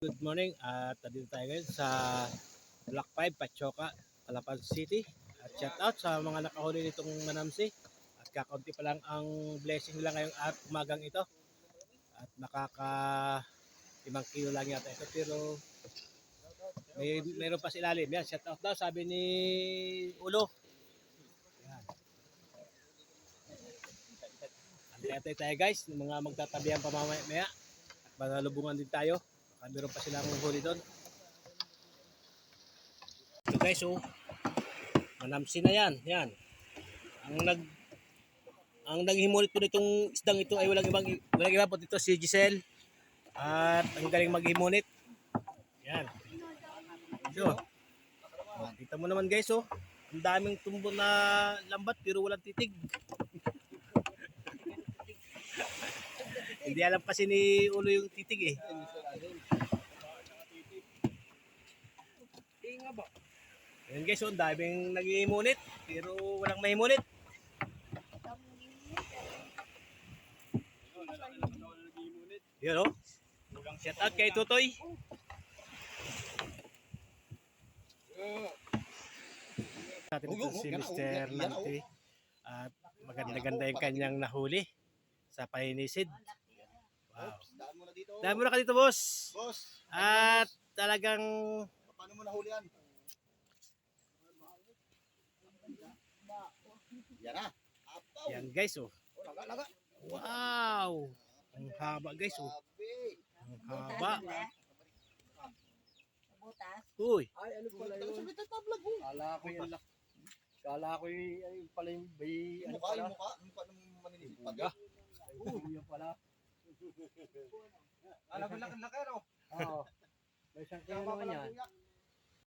Good morning at nandito tayo ngayon sa Block 5, Pachoka, Calapan City. At shout out sa mga nakahuli nitong manamsi. At kakaunti pa lang ang blessing nila ngayong umagang ito. At nakaka 5 kilo lang yata ito pero mayroon pa sa ilalim. Yan, shout out daw sabi ni Ulo. Yan. Antay tayo guys, ng mga magtatabihan pa mamaya. At manalubungan din tayo. Meron pa silang huli doon. So guys, manamsi na yan. Yan. Ang naghimulit po nitong isdang ito ay walang iba po dito si Giselle. At ang galing maghimunit. Yan. So, kita mo naman guys, ang daming tumbo na lambat pero walang titig. Hindi alam kasi ni Ulo yung titig eh. Ayan guys, ang daming nag-iimunit pero walang mahimunit. Yun shout out kay Tutoy. Natin ito si Mr. Nanti. At maganda-ganda yung kanyang nahuli sa paninisid. Wow. Daan mo na ka dito, boss. At talagang paano mo nahuli yan? Yan na. yan guys, Laga. Wow. Ang haba guys, Ang haba. Uy. Ay, ano pala yun? Kala ko yung pala yung bay, ano pala? Mukha ng maninisid pa. Yung pala. Alam mo laki, no? Oo. May isang kilo naman yan.